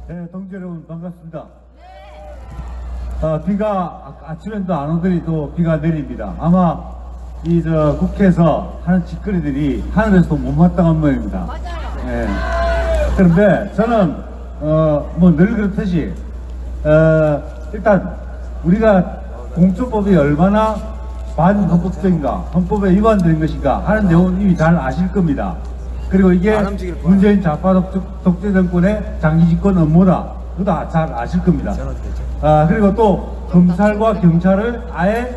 네, 동지 여러분 반갑습니다. 비가 아침엔 또 안 오더니 또 비가 내립니다. 아마 이 국회에서 하는 짓거리들이 하늘에서도 못마땅한 모양입니다. 맞아요. 예. 그런데 저는 뭐 늘 그렇듯이 일단 우리가 공천법이 얼마나 반헌법적인가, 헌법에 위반된 것인가 하는 내용은 이미 잘 아실 겁니다. 그리고 이게 문재인 좌파 독재 정권의 장기 집권 업무다. 그거 다 잘 아실 겁니다. 그리고 또 검찰과 경찰을 아예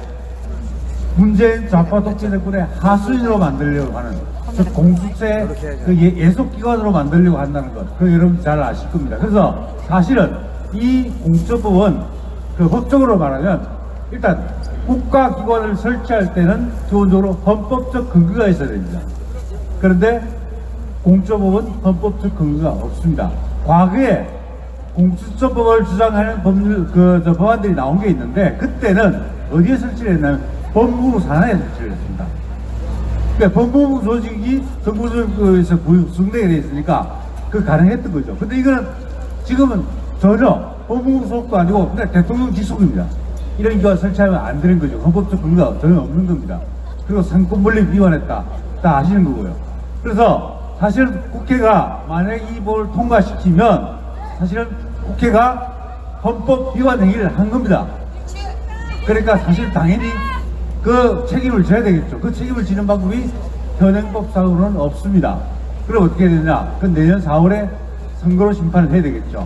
문재인 좌파 독재 정권의 하수인으로 만들려고 하는, 즉 공수처의 그 예속기관으로 만들려고 한다는 것, 그 여러분 잘 아실 겁니다. 그래서 사실은 이 공천법은 그 법적으로 말하면 일단 국가기관을 설치할 때는 기본적으로 헌법적 근거가 있어야 됩니다. 그런데 공천법은 헌법적 근거가 없습니다. 과거에 공수처법을 주장하는 법안들이 나온 게 있는데, 그때는 어디에 설치를 했냐면 법무부 산하에 설치를 했습니다. 그러니까 법무부 조직이 정부에서 구성되게 되어 있으니까 그 가능했던 거죠. 근데 이거는 지금은 전혀 법무부 소속도 아니고 그냥 대통령 직속입니다. 이런 기관 설치하면 안 되는 거죠. 헌법적 근거가 전혀 없는 겁니다. 그리고 상권분립 위반했다, 다 아시는 거고요. 그래서 사실은 국회가 만약에 이 법을 통과시키면 사실은 국회가 헌법 위반 행위를 한 겁니다. 그러니까 사실 당연히 그 책임을 져야 되겠죠. 그 책임을 지는 방법이 현행법상으로는 없습니다. 그럼 어떻게 해야 되냐? 그 내년 4월에 선거로 심판을 해야 되겠죠.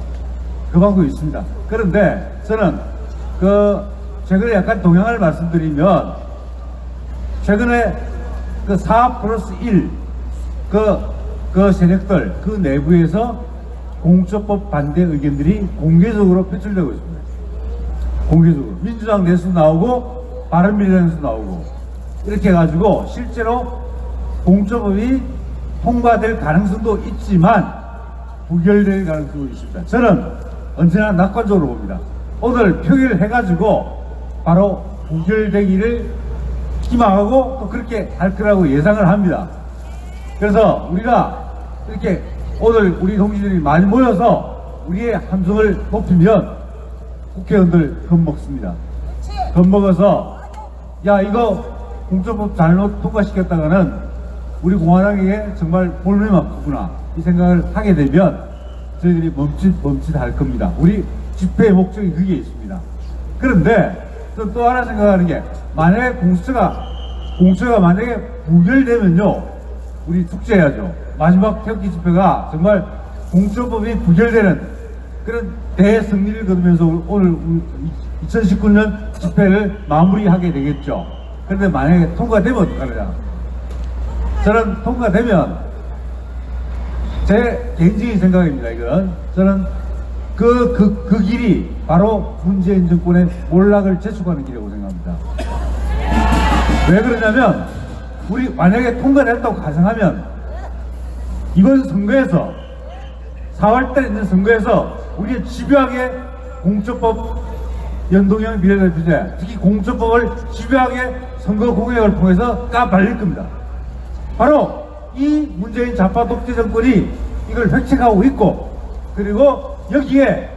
그 방법이 있습니다. 그런데 저는 최근에 약간 동향을 말씀드리면, 최근에 4+1 그 세력들, 그 내부에서 공천법 반대 의견들이 공개적으로 표출되고 있습니다. 공개적으로. 민주당 내에서 나오고, 바른미래당에서 나오고, 이렇게 해가지고, 실제로 공천법이 통과될 가능성도 있지만, 부결될 가능성도 있습니다. 저는 언제나 낙관적으로 봅니다. 오늘 표결해가지고, 바로 부결되기를 희망하고, 또 그렇게 할 거라고 예상을 합니다. 그래서 우리가 이렇게 오늘 우리 동지들이 많이 모여서 우리의 함성을 높이면 국회의원들 겁먹습니다. 겁먹어서 야, 이거 공천법 잘못 통과시켰다가는 우리 공화당에게 정말 볼륨이 아프구나, 이 생각을 하게 되면 저희들이 멈칫할 겁니다. 우리 집회의 목적이 그게 있습니다. 그런데 또 하나 생각하는 게, 만약에 공수처가 만약에 부결되면요, 우리 축제해야죠. 마지막 태극기 집회가 정말 공천법이 부결되는 그런 대승리를 거두면서 오늘 2019년 집회를 마무리하게 되겠죠. 그런데 만약에 통과되면 어떡하느냐. 저는 통과되면, 제 개인적인 생각입니다. 이건 저는 그 길이 바로 문재인 정권의 몰락을 재촉하는 길이라고 생각합니다. 왜 그러냐면, 우리 만약에 통과됐다고 가정하면 이번 선거에서 4월달에 있는 선거에서 우리의 집요하게 공천법 연동형 비례대표제, 특히 공천법을 집요하게 선거 공약을 통해서 까발릴 겁니다. 바로 이 문재인 좌파 독재 정권이 이걸 획책하고 있고, 그리고 여기에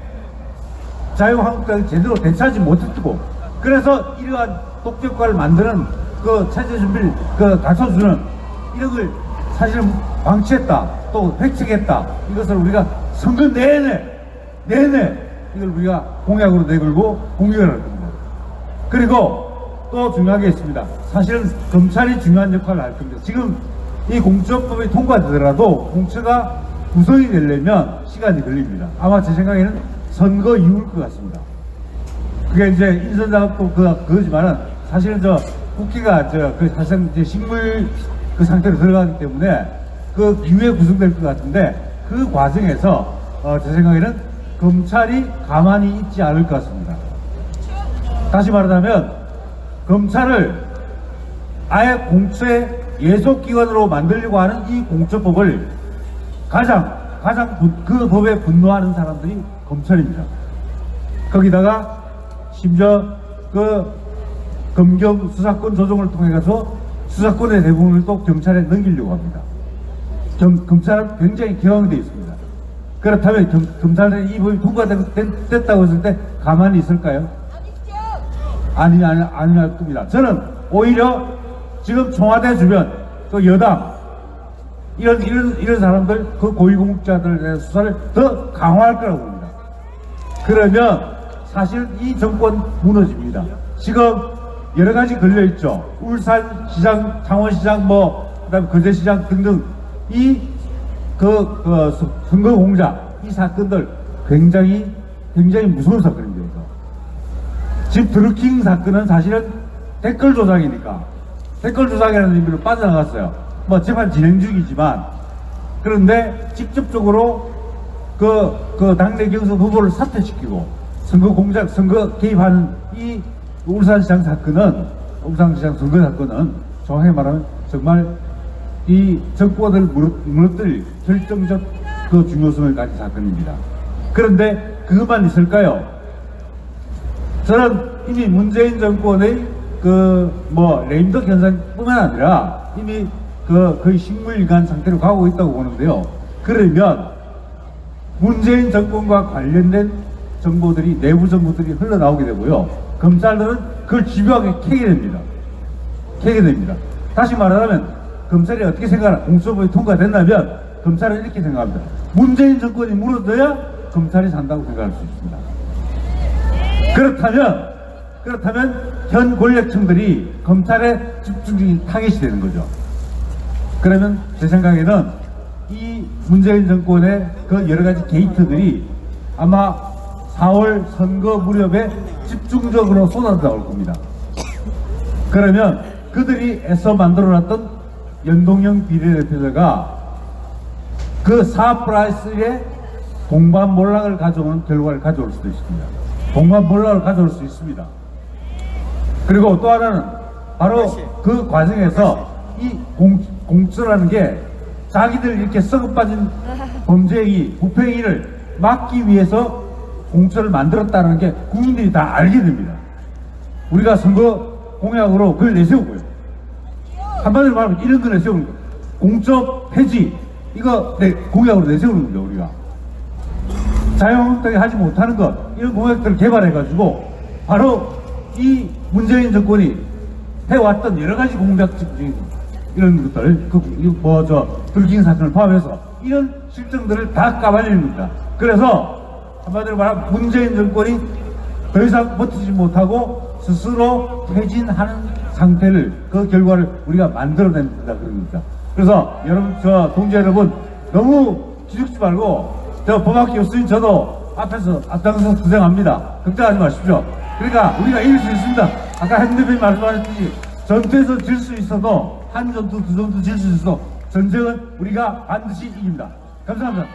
자유한국당이 제대로 대처하지 못했고, 그래서 이러한 독재국가를 만드는 그 체제 준비를 갖춰주는 이런 걸 사실은 방치했다, 또 획책했다. 이것을 우리가 선거 내내 이걸 우리가 공약으로 내걸고 공격을 할 겁니다. 그리고 또 중요한 게 있습니다. 사실은 검찰이 중요한 역할을 할 겁니다. 지금 이 공천법이 통과되더라도 공처가 구성이 되려면 시간이 걸립니다. 아마 제 생각에는 선거 이후일 것 같습니다. 그게 이제 인선작업도 그거지만은 사실은 국회가 사실상 이제 식물 상태로 들어가기 때문에 그 이후에 구성될 것 같은데, 그 과정에서 제 생각에는 검찰이 가만히 있지 않을 것 같습니다. 다시 말하자면 검찰을 아예 공처의 예속기관으로 만들려고 하는 이 공천법을 가장 그 법에 분노하는 사람들이 검찰입니다. 거기다가 심지어 검경 수사권 조정을 통해 가서 수사권의 대부분을 또 경찰에 넘기려고 합니다. 검찰은 굉장히 격앙되어 있습니다. 그렇다면 검찰에 이 법이 통과됐다고 했을 때 가만히 있을까요? 아니할 겁니다. 저는 오히려 지금 청와대 주변, 또 여당, 이런 사람들, 그 고위공직자들에 대한 수사를 더 강화할 거라고 봅니다. 그러면 사실 이 정권 무너집니다. 지금 여러 가지 걸려있죠. 울산시장, 창원시장, 그다음에 거제시장 등등 선거 공작, 이 사건들 굉장히 무서운 사건입니다. 지금 드루킹 사건은 사실은 댓글 조작이니까, 댓글 조작이라는 의미로 빠져나갔어요. 재판 진행 중이지만, 그런데 직접적으로 당내 경선 후보를 사퇴시키고 선거 공작, 선거 개입하는 이 울산시장 선거 사건은 정확히 말하면 정말 이 정권을 무너뜨릴 결정적 중요성을 가진 사건입니다. 그런데 그것만 있을까요? 저는 이미 문재인 정권의 레임덕 현상뿐만 아니라 이미 거의 식물일관 상태로 가고 있다고 보는데요. 그러면 문재인 정권과 관련된 정보들이, 내부 정보들이 흘러나오게 되고요. 검찰들은 그걸 집요하게 캐게 됩니다. 다시 말하자면 검찰이 어떻게 생각하나, 공수처법이 통과된다면 검찰은 이렇게 생각합니다. 문재인 정권이 무너져야 검찰이 산다고 생각할 수 있습니다. 그렇다면 현 권력층들이 검찰에 집중적인 타겟이 되는 거죠. 그러면 제 생각에는 이 문재인 정권의 그 여러 가지 게이트들이 아마 4월 선거 무렵에 집중적으로 쏟아져 나올 겁니다. 그러면 그들이 애써 만들어놨던 연동형 비례대표제가 그 사프라이스의 동반몰락을 가져오는 결과를 가져올 수도 있습니다. 동반몰락을 가져올 수 있습니다. 그리고 또 하나는 바로 그 과정에서 이 공수처라는 게 자기들 이렇게 썩어빠진 범죄행위, 부패행위를 막기 위해서 공수처를 만들었다는 게 국민들이 다 알게 됩니다. 우리가 선거 공약으로 그걸 내세우고요. 한마디로 말하면 이런 거 내세우는 거예요. 공수처 폐지, 이거 공약으로 내세우는 거죠, 우리가. 자유한국당이 하지 못하는 것, 이런 공약들을 개발해가지고 바로 이 문재인 정권이 해왔던 여러 가지 공작적 이런 것들, 드루킹 사건을 포함해서 이런 실정들을 다 까발리는 겁니다. 그래서 한마디로 말하면 문재인 정권이 더 이상 버티지 못하고 스스로 퇴진하는 상태를, 그 결과를 우리가 만들어낸다 그런 겁니다. 그래서 여러분, 동지 여러분, 너무 기죽지 말고, 법학기 교수님 저도 앞에서 앞장서서 투쟁합니다. 걱정하지 마십시오. 그러니까 우리가 이길 수 있습니다. 아까 핸드폰 말씀하셨듯이 전투에서 질 수 있어도, 한 전투, 두 전투 질 수 있어도 전쟁은 우리가 반드시 이깁니다. 감사합니다.